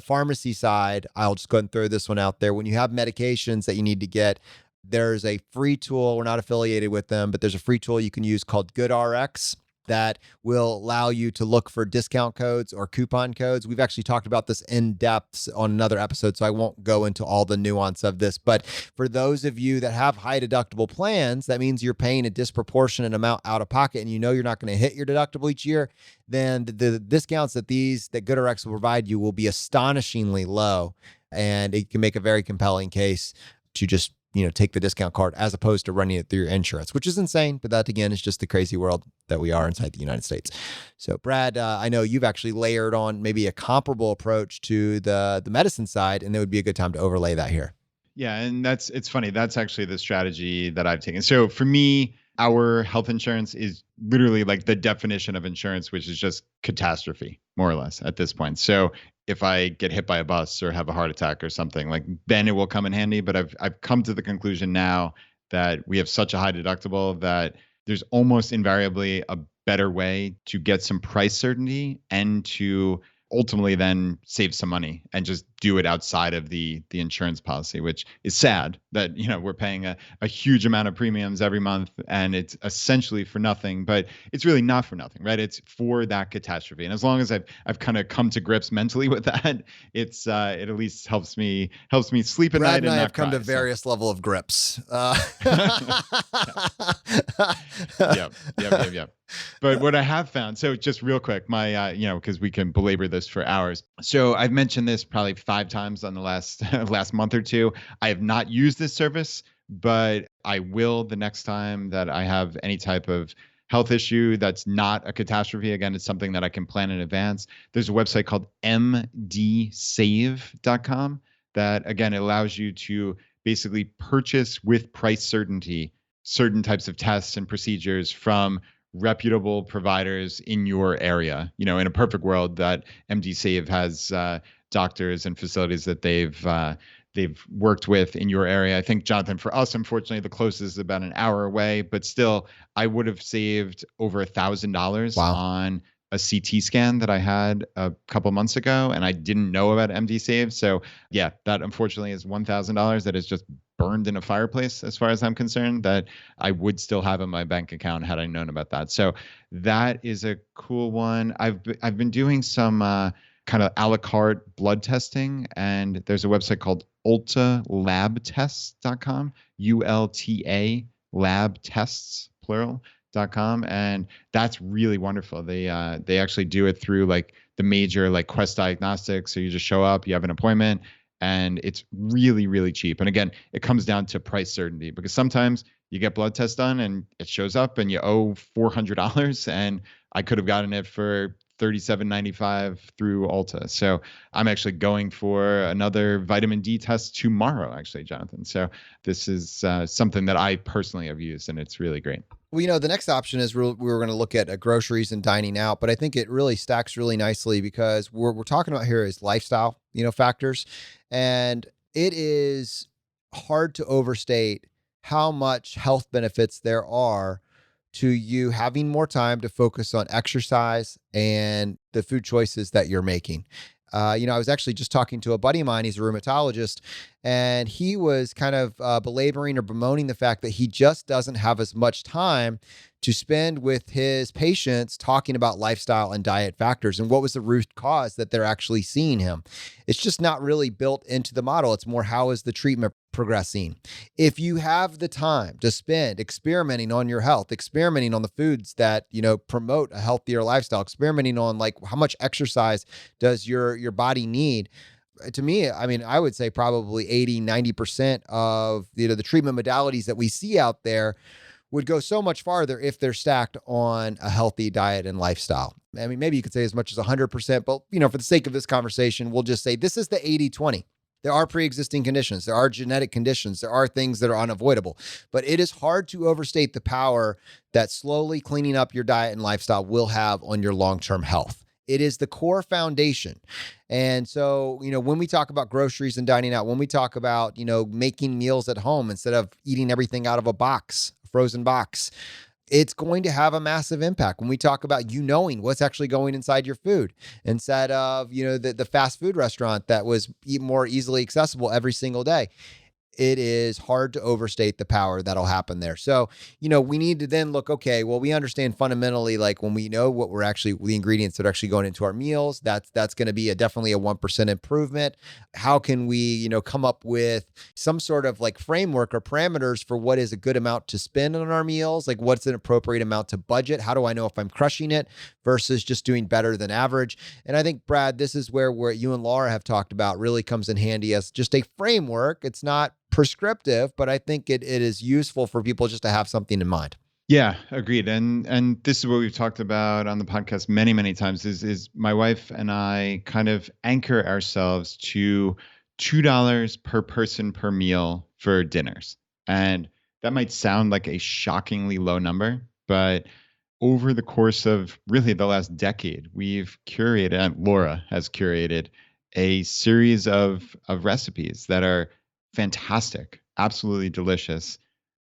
pharmacy side, I'll just go ahead and throw this one out there. When you have medications that you need to get, there's a free tool. We're not affiliated with them, but there's a free tool you can use called GoodRx that will allow you to look for discount codes or coupon codes. We've actually talked about this in depth on another episode, so I won't go into all the nuance of this. But for those of you that have high deductible plans, that means you're paying a disproportionate amount out of pocket, and you're not going to hit your deductible each year, then the discounts that GoodRx will provide you will be astonishingly low. And it can make a very compelling case to just take the discount card as opposed to running it through your insurance, which is insane. But that, again, is just the crazy world that we are inside the United States. So, Brad, I know you've actually layered on maybe a comparable approach to the medicine side, and it would be a good time to overlay that here. Yeah, and it's funny. That's actually the strategy that I've taken. So for me, our health insurance is literally like the definition of insurance, which is just catastrophe, more or less, at this point. So if I get hit by a bus or have a heart attack or something, like then it will come in handy. But I've come to the conclusion now that we have such a high deductible that there's almost invariably a better way to get some price certainty and to ultimately then save some money and just do it outside of the insurance policy, which is sad that, we're paying a huge amount of premiums every month and it's essentially for nothing, but it's really not for nothing, right? It's for that catastrophe. And as long as I've kind of come to grips mentally with that, it at least helps me sleep at Brad night. And I have come to various level of grips. Yep. But what I have found, so just real quick, my, because we can belabor this for hours. So I've mentioned this probably 5 times on the last month or two. I have not used this service, but I will the next time that I have any type of health issue that's not a catastrophe. Again, it's something that I can plan in advance. There's a website called mdsave.com that, again, it allows you to basically purchase with price certainty certain types of tests and procedures from reputable providers in your area. In a perfect world, that MDSave has doctors and facilities that they've worked with in your area. I think, Jonathan, for us, unfortunately, the closest is about an hour away, but still, I would have saved over $1,000 on a CT scan that I had a couple months ago, and I didn't know about MDSave. So yeah, that unfortunately is $1,000 that is just burned in a fireplace, as far as I'm concerned, that I would still have in my bank account had I known about that. So that is a cool one. I've been doing some kind of a la carte blood testing, and there's a website called ultalabtests.com, ULTA labtests, plural.com, and that's really wonderful. They actually do it through like the major like Quest Diagnostics. So you just show up, you have an appointment, and it's really, really cheap. And again, it comes down to price certainty, because sometimes you get blood tests done and it shows up and you owe $400, and I could have gotten it for $37.95 through Ulta. So I'm actually going for another vitamin D test tomorrow, actually, Jonathan. So this is something that I personally have used, and it's really great. Well, the next option is we were going to look at groceries and dining out, but I think it really stacks really nicely because we're talking about here is lifestyle, factors. And it is hard to overstate how much health benefits there are to you having more time to focus on exercise and the food choices that you're making. I was actually just talking to a buddy of mine. He's a rheumatologist, and he was kind of belaboring or bemoaning the fact that he just doesn't have as much time to spend with his patients talking about lifestyle and diet factors and what was the root cause that they're actually seeing him. It's just not really built into the model. It's more, how is the treatment progressing? If you have the time to spend experimenting on your health, experimenting on the foods that, promote a healthier lifestyle, experimenting on like how much exercise does your body need, to me, I mean, I would say probably 80-90% of the treatment modalities that we see out there would go so much farther if they're stacked on a healthy diet and lifestyle. I mean, maybe you could say as much as 100%, but for the sake of this conversation, we'll just say this is the 80-20. There are pre-existing conditions. There are genetic conditions. There are things that are unavoidable, but it is hard to overstate the power that slowly cleaning up your diet and lifestyle will have on your long-term health. It is the core foundation. And so, when we talk about groceries and dining out, when we talk about, making meals at home instead of eating everything out of a box, a frozen box, it's going to have a massive impact when we talk about knowing what's actually going inside your food instead of, the fast food restaurant that was more easily accessible every single day. It is hard to overstate the power that'll happen there. So, we need to then look, okay, well, we understand fundamentally, like when we know what the ingredients that are actually going into our meals, that's going to be definitely a 1% improvement. How can we, come up with some sort of like framework or parameters for what is a good amount to spend on our meals? Like what's an appropriate amount to budget? How do I know if I'm crushing it versus just doing better than average? And I think, Brad, this is where you and Laura have talked about really comes in handy as just a framework. It's not prescriptive, but I think it is useful for people just to have something in mind. Yeah, agreed. And this is what we've talked about on the podcast many, many times is my wife and I kind of anchor ourselves to $2 per person per meal for dinners. And that might sound like a shockingly low number, but over the course of really the last decade, we've curated, and Laura has curated a series of recipes that are fantastic, absolutely delicious.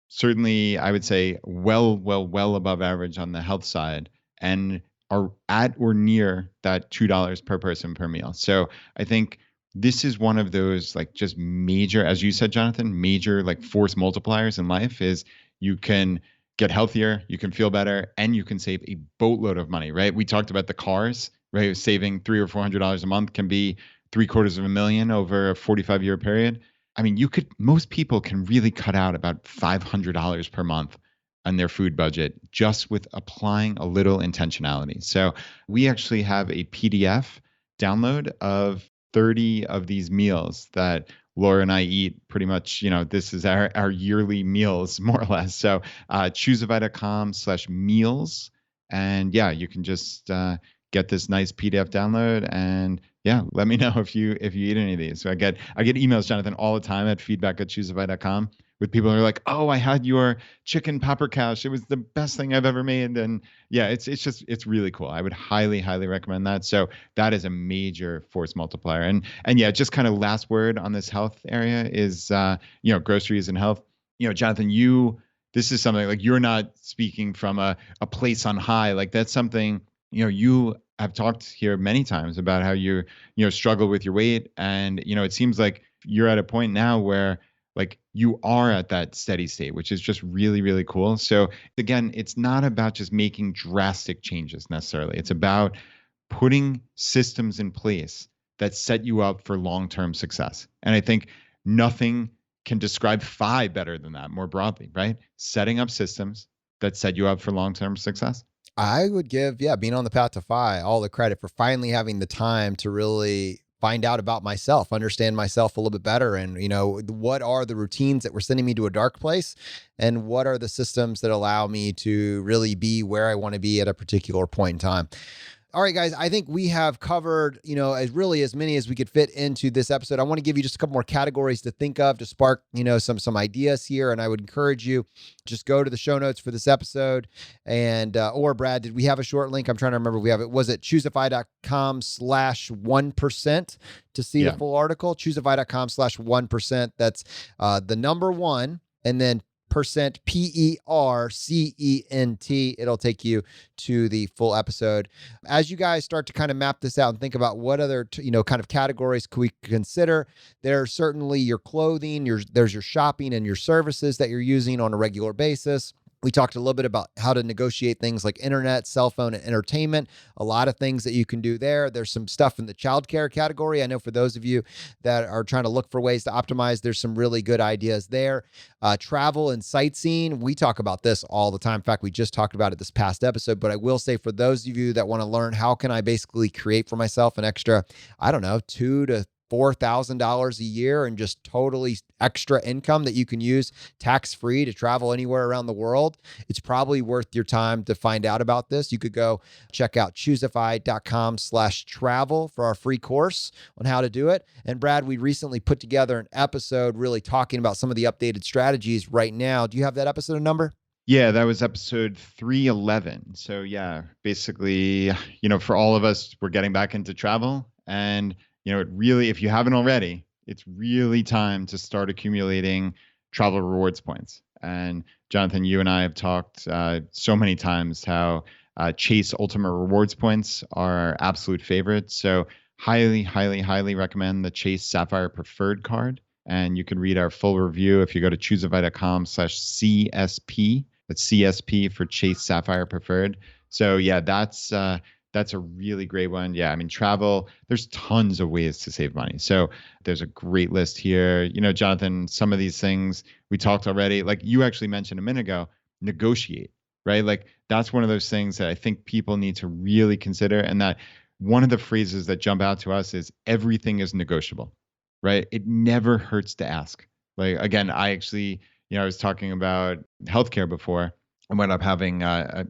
Certainly, I would say well above average on the health side, and are at or near that $2 per person per meal. So I think this is one of those like just major, as you said, Jonathan, major like force multipliers in life is you can get healthier, you can feel better, and you can save a boatload of money, right? We talked about the cars, right? Saving $300 or $400 a month can be $750,000 over a 45-year period. I mean, most people can really cut out about $500 per month on their food budget just with applying a little intentionality. So we actually have a PDF download of 30 of these meals that Laura and I eat pretty much, this is our yearly meals, more or less. So ChooseFI.com/meals. And yeah, you can just get this nice PDF download, and yeah, let me know if you eat any of these. So I get emails, Jonathan, all the time at feedback@ChooseFI.com with people who are like, "Oh, I had your chicken paprikash. It was the best thing I've ever made." And yeah, it's really cool. I would highly recommend that. So that is a major force multiplier. And yeah, just kind of last word on this health area is groceries and health. Jonathan, this is something like you're not speaking from a place on high. Like that's something you have talked here many times about how you struggle with your weight, and it seems like you're at a point now where like you are at that steady state, which is just really cool. So again, it's not about just making drastic changes necessarily. It's about putting systems in place that set you up for long-term success. And I think nothing can describe FI better than that more broadly, right? Setting up systems that set you up for long-term success. I would give, being on the path to FI, all the credit for finally having the time to really find out about myself, understand myself a little bit better. And, what are the routines that were sending me to a dark place? And what are the systems that allow me to really be where I want to be at a particular point in time? All right, guys, I think we have covered, as many as we could fit into this episode. I want to give you just a couple more categories to think of to spark, some ideas here. And I would encourage you just go to the show notes for this episode. And, or Brad, did we have a short link? I'm trying to remember. Was it ChooseFI.com/1% to see the full article? ChooseFI.com/1%. That's the number one. And then percent PERCENT. It'll take you to the full episode. As you guys start to kind of map this out and think about what other kind of categories could we consider, there's certainly your clothing, there's your shopping and your services that you're using on a regular basis. We talked a little bit about how to negotiate things like internet, cell phone, and entertainment. A lot of things that you can do there. There's some stuff in the childcare category. I know for those of you that are trying to look for ways to optimize, there's some really good ideas there. Travel and sightseeing. We talk about this all the time. In fact, we just talked about it this past episode, but I will say for those of you that want to learn how can I basically create for myself an extra, $2,000 to $4,000 a year and just totally extra income that you can use tax-free to travel anywhere around the world, it's probably worth your time to find out about this. You could go check out ChooseFI.com/travel for our free course on how to do it. And Brad, we recently put together an episode really talking about some of the updated strategies right now. Do you have that episode number? Yeah, that was episode 311. So yeah, basically, for all of us, we're getting back into travel, and it really, if you haven't already, it's really time to start accumulating travel rewards points. And Jonathan, you and I have talked so many times how Chase Ultimate Rewards points are our absolute favorites. So highly, highly, highly recommend the Chase Sapphire Preferred card. And you can read our full review if you go to ChooseFI.com/CSP. That's CSP for Chase Sapphire Preferred. So yeah, that's a really great one. Yeah, travel, there's tons of ways to save money. So there's a great list here. Jonathan, some of these things we talked already, like you actually mentioned a minute ago, negotiate, right? Like that's one of those things that I think people need to really consider. And that one of the phrases that jump out to us is everything is negotiable, right? It never hurts to ask. Like, again, I actually, I was talking about healthcare before. I wound up having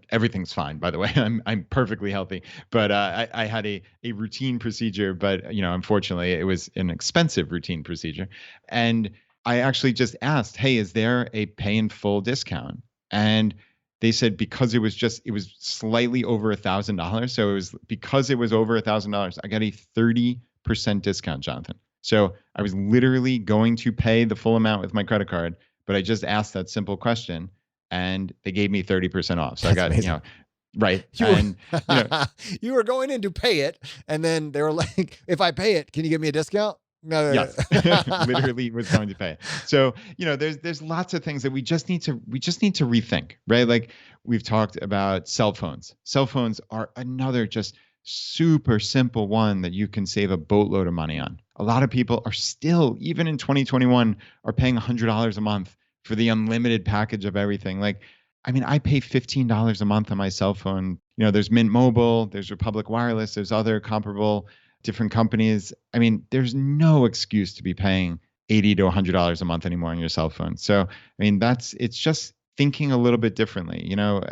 everything's fine, by the way. I'm perfectly healthy, but I had a routine procedure, but unfortunately it was an expensive routine procedure. And I actually just asked, hey, is there a pay in full discount? And they said because it was slightly over $1,000. So because it was over $1,000, I got a 30% discount, Jonathan. So I was literally going to pay the full amount with my credit card, but I just asked that simple question. And they gave me 30% off. So That's I got, amazing. Right. You were going in to pay it. And then they were like, if I pay it, can you give me a discount? No. Yes, literally was going to pay it. So, there's lots of things that we just need to rethink, right? Like we've talked about cell phones. Cell phones are another just super simple one that you can save a boatload of money on. A lot of people are still, even in 2021, are paying $100 a month for the unlimited package of everything. Like, I pay $15 a month on my cell phone. There's Mint Mobile, there's Republic Wireless, there's other comparable different companies. There's no excuse to be paying $80 to $100 a month anymore on your cell phone. So, it's just thinking a little bit differently.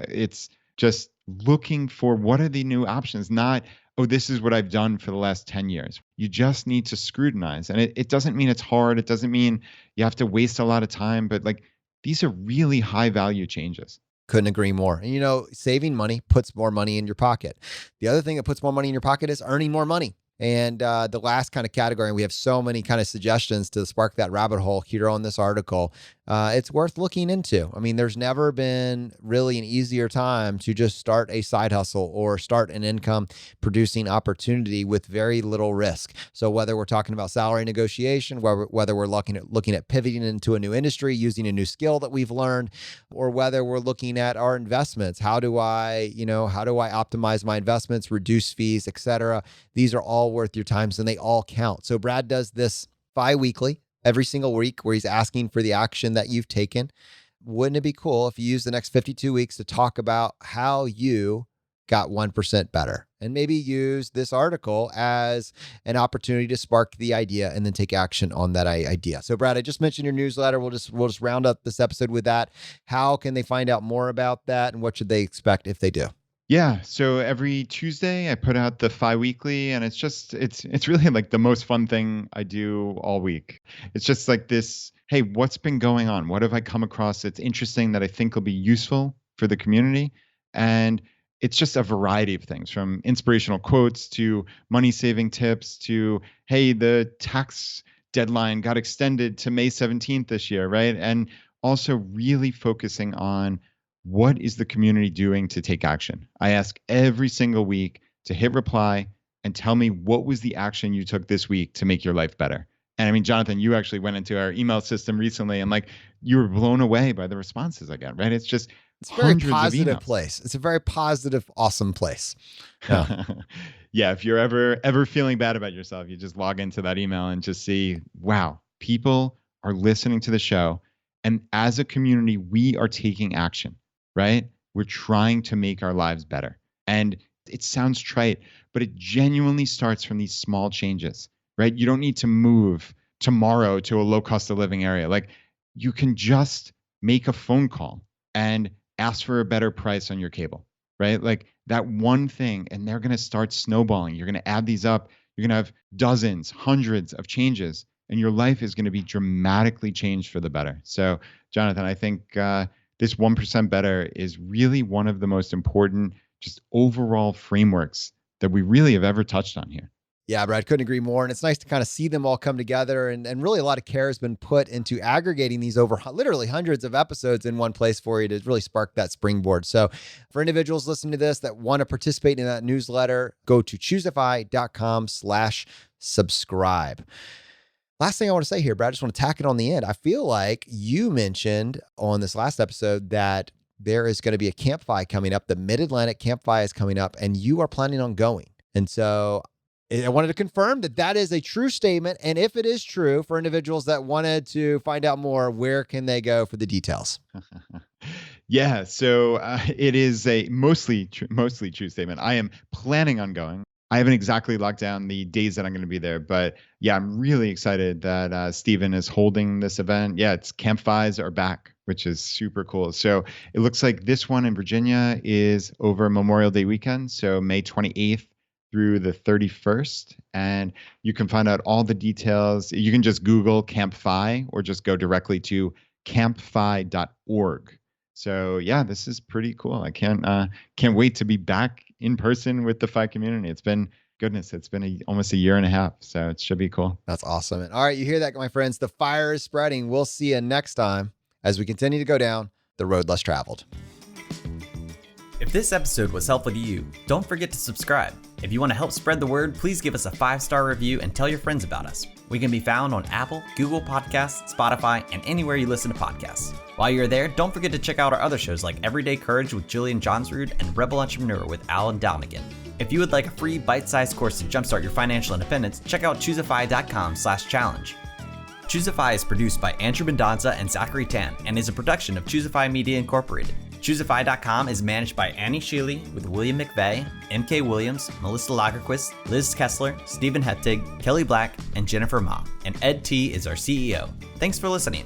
It's just looking for what are the new options, not, oh, this is what I've done for the last 10 years. You just need to scrutinize. And it doesn't mean it's hard. It doesn't mean you have to waste a lot of time, but like these are really high value changes. Couldn't agree more. And saving money puts more money in your pocket. The other thing that puts more money in your pocket is earning more money. And the last kind of category, and we have so many kind of suggestions to spark that rabbit hole here on this article, it's worth looking into. There's never been really an easier time to just start a side hustle or start an income producing opportunity with very little risk. So whether we're talking about salary negotiation, whether we're looking at pivoting into a new industry, using a new skill that we've learned, or whether we're looking at our investments, how do I optimize my investments, reduce fees, etc. These are all worth your time, and they all count. So Brad does this bi-weekly, every single week, where he's asking for the action that you've taken. Wouldn't it be cool if you use the next 52 weeks to talk about how you got 1% better, and maybe use this article as an opportunity to spark the idea and then take action on that idea? So Brad, I just mentioned your newsletter. We'll just round up this episode with that. How can they find out more about that, and what should they expect if they do? Yeah, so every Tuesday I put out the Fi Weekly, and it's really like the most fun thing I do all week. It's just like this, hey, what's been going on? What have I come across that's interesting that I think will be useful for the community? And it's just a variety of things, from inspirational quotes to money saving tips to, hey, the tax deadline got extended to May 17th this year, right? And also really focusing on what is the community doing to take action? I ask every single week to hit reply and tell me what was the action you took this week to make your life better. And I mean, Jonathan, you actually went into our email system recently and like you were blown away by the responses I got, right? It's just It's a very hundreds of positive emails. place. It's a very positive, awesome place. Yeah. Yeah, if you're ever feeling bad about yourself, you just log into that email and just see, wow, people are listening to the show. And as a community, we are taking action, right? We're trying to make our lives better. And it sounds trite, but it genuinely starts from these small changes, right? You don't need to move tomorrow to a low cost of living area. Like you can just make a phone call and ask for a better price on your cable, right? Like that one thing, and they're going to start snowballing. You're going to add these up. You're going to have dozens, hundreds of changes, and your life is going to be dramatically changed for the better. So, Jonathan, I think this 1% better is really one of the most important, just overall frameworks that we really have ever touched on here. Yeah, Brad, couldn't agree more. And it's nice to kind of see them all come together. And really a lot of care has been put into aggregating these over literally hundreds of episodes in one place for you to really spark that springboard. So for individuals listening to this that want to participate in that newsletter, go to ChooseFI.com/subscribe. Last thing I want to say here, Brad, I just want to tack it on the end. I feel like you mentioned on this last episode that there is going to be a CampFI coming up. The Mid-Atlantic CampFI is coming up, and you are planning on going. And so I wanted to confirm that that is a true statement. And if it is true, for individuals that wanted to find out more, where can they go for the details? Yeah, so it is a mostly true statement. I am planning on going. I haven't exactly locked down the days that I'm going to be there, but yeah, I'm really excited that Stephen is holding this event. Yeah, it's CampFIs are back, which is super cool. So it looks like this one in Virginia is over Memorial Day weekend, so May 28th through the 31st. And you can find out all the details. You can just Google CampFI or just go directly to campfi.org. So yeah, this is pretty cool. I can't wait to be back in person with the Fi community. It's been almost a year and a half. So it should be cool. That's awesome. And all right, you hear that, my friends. The fire is spreading. We'll see you next time as we continue to go down the road less traveled. If this episode was helpful to you, don't forget to subscribe. If you want to help spread the word, please give us a 5-star review and tell your friends about us. We can be found on Apple, Google Podcasts, Spotify, and anywhere you listen to podcasts. While you're there, don't forget to check out our other shows like Everyday Courage with Julian Johnsrud and Rebel Entrepreneur with Alan Downigan. If you would like a free bite-sized course to jumpstart your financial independence, check out ChooseFI.com/challenge. ChooseFI is produced by Andrew Mendonca and Zachary Tan and is a production of ChooseFI Media Incorporated. ChooseFI.com is managed by Annie Sheely with William McVeigh, MK Williams, Melissa Lagerquist, Liz Kessler, Stephen Hettig, Kelly Black, and Jennifer Ma. And Ed T is our CEO. Thanks for listening.